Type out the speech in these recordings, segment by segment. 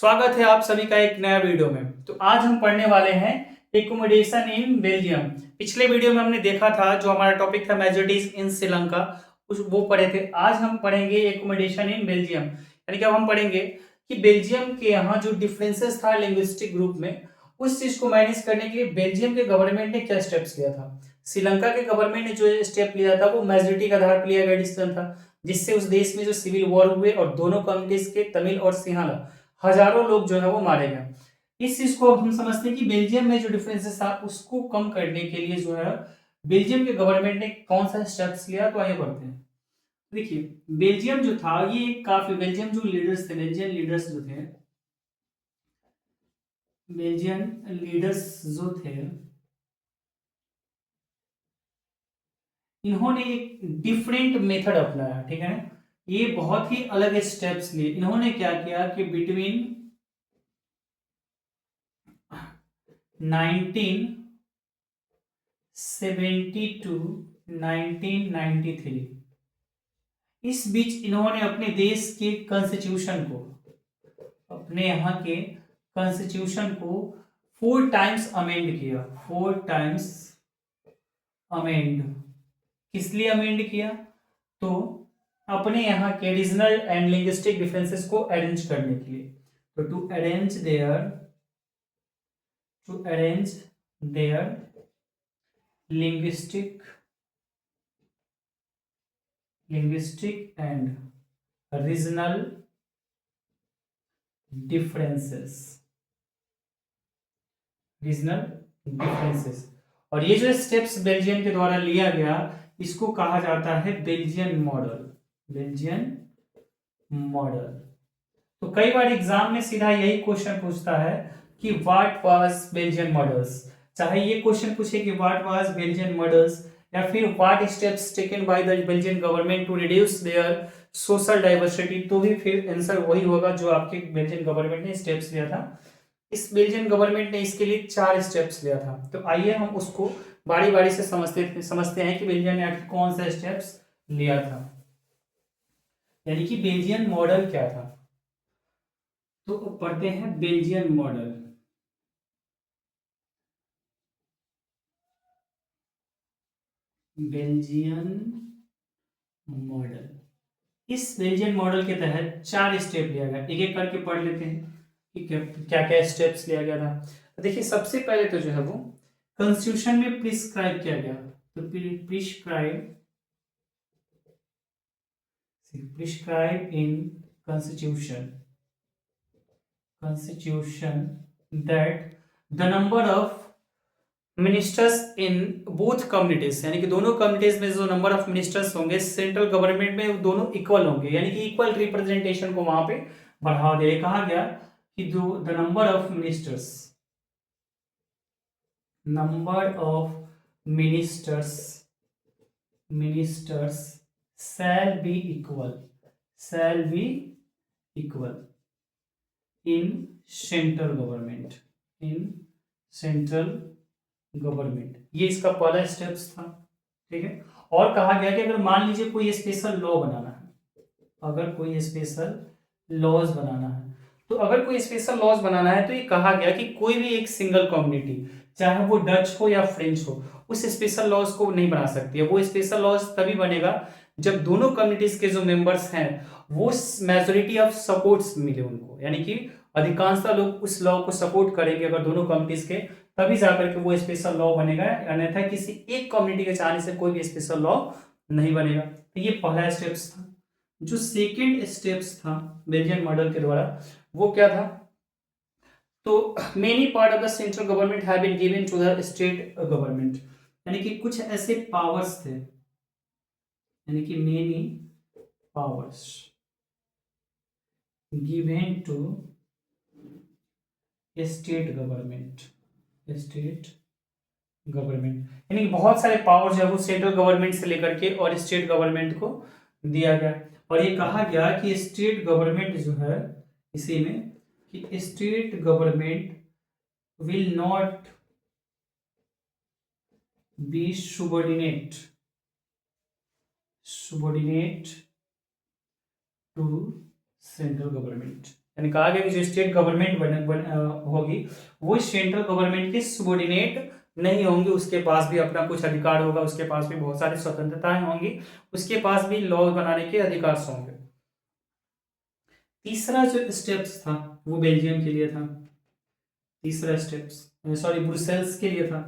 स्वागत है आप सभी का एक नया वीडियो में। तो आज हम पढ़ने वाले हैं एकोमोडेशन इन बेल्जियम। पिछले वीडियो में हमने देखा था जो हमारा टॉपिक था मेजोरिटीज इन श्रीलंका, उस वो पढ़े थे। आज हम पढ़ेंगे एकोमोडेशन इन बेल्जियम, यानी कि अब हम पढ़ेंगे कि बेल्जियम के यहाँ जो डिफरेंसेस था लिंग्विस्टिक ग्रुप में, उस चीज को मैनेज करने के लिए बेल्जियम के गवर्नमेंट ने क्या स्टेप्स लिया था। श्रीलंका के गवर्नमेंट ने जो स्टेप लिया था वो मेजोरिटी के आधार पर लिया गया डिसीजन था, जिससे उस देश में जो सिविल वॉर हुए और दोनों कम्युनिटीज के तमिल और सिंहला हजारों लोग जो है वो मारे गए। इस चीज को अब हम समझते हैं कि बेल्जियम में जो डिफरेंसेस था उसको कम करने के लिए जो है बेल्जियम के गवर्नमेंट ने कौन सा स्टेप्स लिया, तो आइए बढ़ते हैं। देखिए, बेल्जियम जो था ये काफी बेल्जियम जो लीडर्स थे, बेल्जियन लीडर्स जो थे, बेल्जियन लीडर्स जो थे, इन्होंने एक डिफरेंट मेथड अपनाया। ठीक है, ये बहुत ही अलग स्टेप्स लिए। इन्होंने क्या किया कि बिटवीन 1970 टू 1993 इस बीच इन्होंने अपने देश के कॉन्स्टिट्यूशन को, अपने यहाँ के कॉन्स्टिट्यूशन को 4 टाइम्स अमेंड किया। 4 टाइम्स अमेंड। किस लिए अमेंड किया? तो अपने यहाँ के रीजनल एंड लिंग्विस्टिक डिफरेंसेस को अरेंज करने के लिए। तो to arrange their linguistic and regional differences। और ये जो स्टेप्स बेल्जियम के द्वारा लिया गया इसको कहा जाता है बेल्जियन मॉडल। तो कई बार एग्जाम में सीधा यही क्वेश्चन पूछता है कि व्हाट वाज बेल्जियन मॉडल्स। चाहे ये क्वेश्चन पूछे कि व्हाट वाज बेल्जियन मॉडल्स, या फिर what steps taken by the Belgian government to reduce their social diversity, तो भी फिर आंसर वही होगा जो आपके बेल्जियन गवर्नमेंट ने स्टेप्स लिया था। इस बेल्जियन गवर्नमेंट ने इसके लिए 4 स्टेप्स लिया था। तो आइए हम उसको बारी बारी से समझते हैं कि बेल्जियम ने आखिर कौन सा स्टेप्स लिया था, यानी कि बेल्जियन मॉडल क्या था। तो पढ़ते हैं बेल्जियन मॉडल। बेल्जियन मॉडल, इस बेल्जियन मॉडल के तहत 4 स्टेप लिया गया। एक एक करके पढ़ लेते हैं कि क्या क्या स्टेप्स लिया गया था। तो देखिए, सबसे पहले तो जो है वो कॉन्स्टिट्यूशन में प्रिस्क्राइब किया गया। तो prescribe in constitution that the number of ministers in both communities, यानी कि दोनों कम्युनिटीज में जो नंबर ऑफ मिनिस्टर्स होंगे सेंट्रल गवर्नमेंट में, दोनों इक्वल होंगे, यानी कि इक्वल रिप्रेजेंटेशन को वहां पे बढ़ावा दे। कहा गया कि the number of ministers shall be equal in central government. ये इसका पहला स्टेप्स था। ठीक है, और कहा गया कि अगर मान लीजिए कोई स्पेशल लॉ बनाना है, तो अगर कोई स्पेशल लॉज बनाना है तो ये कहा गया कि कोई भी एक सिंगल कम्युनिटी, चाहे वो डच हो या फ्रेंच हो, उस स्पेशल लॉज को नहीं बना सकती है। वो स्पेशल लॉज तभी बनेगा जब दोनों कम्युनिटीज के जो मेंबर्स हैं वो मेजोरिटी ऑफ सपोर्ट्स मिले उनको, यानी कि अधिकांशतः लोग उस लॉ को सपोर्ट करेंगे अगर दोनों कम्युनिटीज के, तभी जाकर के वो स्पेशल लॉ बनेगा। अन्यथा किसी एक कम्युनिटी के चाहने से कोई भी स्पेशल लॉ नहीं बनेगा। तो ये पहला स्टेप्स था। जो सेकेंड स्टेप्स था बेल्जियन मॉडल के द्वारा, वो क्या था? तो many part of the central government have been given to the state government, यानी कि कुछ ऐसे पावर्स थे, यानी कि many powers given to state government, यानी कि बहुत सारे पावर्स है वो सेंट्रल गवर्नमेंट से लेकर के और स्टेट गवर्नमेंट को दिया गया। और ये कहा गया कि स्टेट गवर्नमेंट जो है, इसी में कि state government will not be subordinate to central government, यानी कहा गया कि जो स्टेट गवर्नमेंट होगी वो सेंट्रल गवर्नमेंट के सबॉर्डिनेट नहीं होंगी, उसके पास भी अपना कुछ अधिकार होगा, उसके पास भी बहुत सारी स्वतंत्रताएं होंगी, उसके पास भी लॉ बनाने के अधिकार होंगे। तीसरा जो स्टेप्स था वो बेल्जियम के लिए था। तीसरा स्टेप्स ब्रुसेल्स के लिए था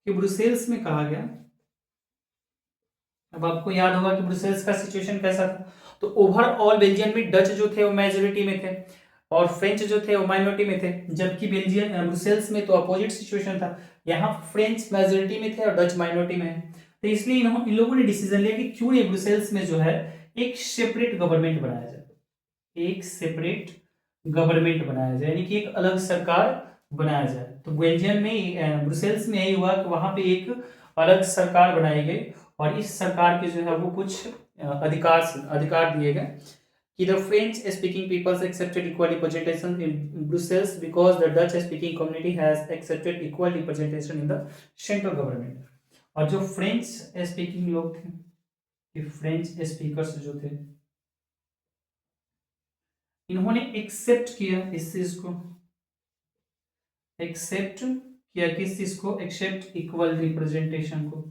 कि ब्रुसेल्स में कहा गया, अब आपको याद होगा कि ब्रुसेल्स का सिचुएशन कैसा था। तो ओवरऑल बेल्जियम में डच जो थे वो मेजोरिटी में थे और फ्रेंच जो थे वो माइनॉरिटी में थे, जबकि बेल्जियम ब्रुसेल्स में तो अपोजिट सिचुएशन था, यहाँ फ्रेंच मेजोरिटी में थे और डच माइनॉरिटी में है। तो इसलिए इन लोगों ने डिसीजन लिया कि क्यों नहीं ब्रुसेल्स में जो है एक सेपरेट गवर्नमेंट बनाया जाए, एक सेपरेट गवर्नमेंट बनाया जाए, यानी कि एक अलग सरकार बनाया जाए। तो बेल्जियम में ब्रुसेल्स में यही हुआ कि वहां पे एक अलग सरकार बनाई गई और इस सरकार के जो है वो कुछ अधिकार दिए गए कि the French speaking peoples accepted equal representation in Brussels because the Dutch speaking community has accepted equal representation in the central government। और जो फ्रेंच स्पीकिंग लोग थे, ये फ्रेंच स्पीकर्स जो थे, इन्होंने एक्सेप्ट किया इस चीज को, एक्सेप्ट किया किस चीज को, एक्सेप्ट इक्वल रिप्रेजेंटेशन को,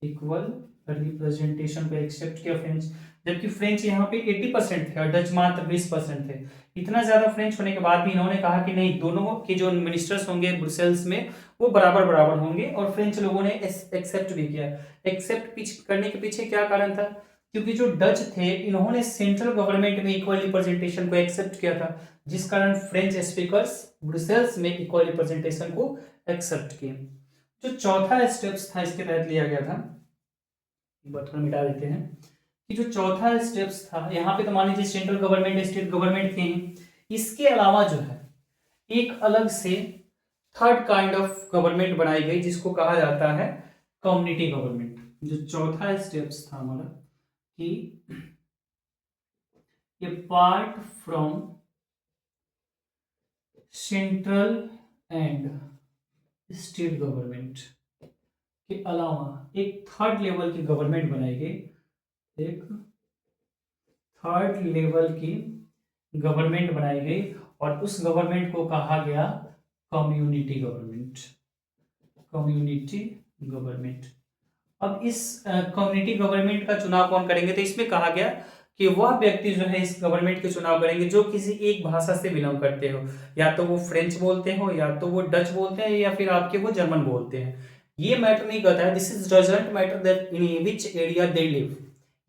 इक्वल रिप्रेजेंटेशन को एक्सेप्ट किया फ्रेंच, जबकि फ्रेंच यहाँ पे 80% थे और डच मात्र 20% थे। इतना ज्यादा फ्रेंच होने के बाद भी इन्होंने कहा कि नहीं, दोनों के जो मिनिस्टर्स होंगे ब्रुसेल्स में वो बराबर बराबर होंगे, और फ्रेंच लोगों ने एक्सेप्ट भी किया। एक्सेप्ट करने के पीछे क्या कारण था, क्योंकि जो डच थे इन्होंने सेंट्रल गवर्नमेंट में इक्वल रिप्रेजेंटेशन को एक्सेप्ट किया था, जिस कारण फ्रेंच स्पीकर्स ब्रुसेल्स में इक्वल रिप्रेजेंटेशन को एक्सेप्ट किए। जो चौथा स्टेप्स था इसके तहत लिया गया था, एक बार थोड़ा मिटा देते हैं कि जो चौथा स्टेप्स था यहाँ पे तो मान लीजिए सेंट्रल गवर्नमेंट स्टेट गवर्नमेंट थे, इसके अलावा जो है एक अलग से थर्ड काइंड ऑफ गवर्नमेंट बनाई गई जिसको कहा जाता है कम्युनिटी गवर्नमेंट। जो चौथा स्टेप्स था हमारा कि apart from central and state government के अलावा एक थर्ड लेवल की गवर्नमेंट बनाई गई, एक थर्ड लेवल की गवर्नमेंट बनाई गई और उस गवर्नमेंट को कहा गया कम्युनिटी गवर्नमेंट, कम्युनिटी गवर्नमेंट। अब इस कम्युनिटी गवर्नमेंट का चुनाव कौन करेंगे, तो इसमें कहा गया कि वह व्यक्ति जो है इस गवर्नमेंट के चुनाव करेंगे जो किसी एक भाषा से बिलोंग करते हो, या तो वो फ्रेंच बोलते हो, या तो वो डच बोलते हैं, या फिर आपके वो जर्मन बोलते हैं। ये मैटर नहीं करता है, this is doesn't matter that in which area they live.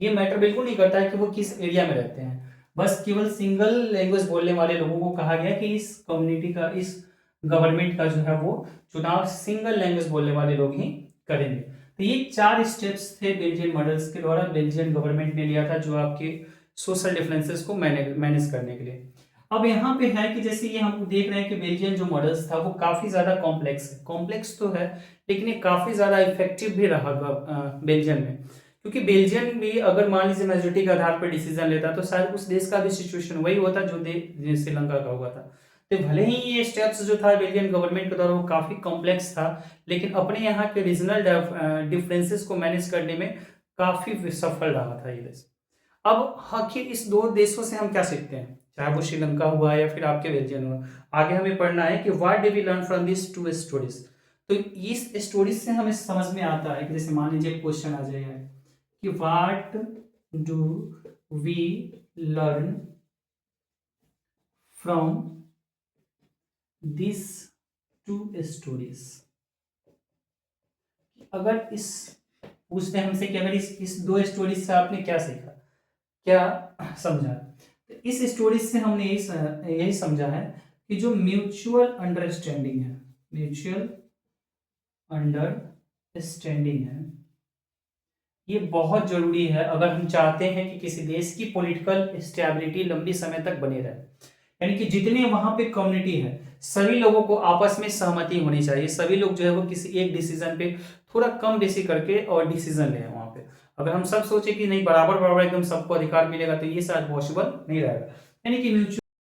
ये मैटर बिल्कुल नहीं करता है कि वो किस एरिया में रहते हैं, बस केवल सिंगल लैंग्वेज बोलने वाले लोगों को कहा गया कि इस कम्युनिटी का, इस गवर्नमेंट का जो है वो चुनाव सिंगल लैंग्वेज बोलने वाले लोग ही करेंगे। तो ये 4 स्टेप्स थे बेल्जियन मॉडल्स के द्वारा बेल्जियन गवर्नमेंट ने लिया था, जो आपके सोशल डिफरेंसेस को मैनेज करने के लिए। अब यहाँ पे है कि जैसे ये हम देख रहे हैं कि बेल्जियन जो मॉडल्स था वो काफी ज्यादा कॉम्प्लेक्स है, कॉम्प्लेक्स तो है लेकिन ये काफी ज्यादा इफेक्टिव भी रहा बेल्जियन में, क्योंकि बेल्जियन भी अगर मान लीजिए मेजोरिटी के आधार पर डिसीजन लेता तो शायद उस देश का भी सिचुएशन वही होता जो श्रीलंका का हुआ था। तो भले ही ये स्टेप्स जो था बेल्जियन गवर्नमेंट के द्वारा वो काफी कॉम्प्लेक्स था, लेकिन अपने यहाँ के रीजनल डिफरेंसेस को मैनेज करने में काफी सफल रहा था ये देश। अब आखिर इस दो देशों से हम क्या सीखते हैं, चाहे वो श्रीलंका हुआ या फिर आपके बेल्जियम हुआ, आगे हमें पढ़ना है कि what do we learn from this two stories. तो इस स्टोरीज से हमें समझ में आता है कि जैसे मान लीजिए क्वेश्चन आ जाएगा कि what do we learn from this two stories. अगर इस पूछते हैं हमसे कि अगर इस दो स्टोरीज से आपने क्या सीखा, क्या समझा, तो इस स्टोरीज से हमने यही समझा है कि जो म्यूचुअल अंडरस्टैंडिंग है, म्यूचुअल अंडरस्टैंडिंग है, ये बहुत जरूरी है अगर हम चाहते हैं कि किसी देश की पॉलिटिकल स्टेबिलिटी लंबी समय तक बनी रहे। यानी कि जितने वहां पे कम्युनिटी है सभी लोगों को आपस में सहमति होनी चाहिए, सभी लोग जो है वो किसी एक डिसीजन पे थोड़ा कम बेसी करके और डिसीजन ले वहां पे। अगर हम सब सोचे कि नहीं बराबर बराबर एकदम सबको अधिकार मिलेगा तो ये शायद पॉसिबल नहीं रहेगा। यानी कि म्यूचुअल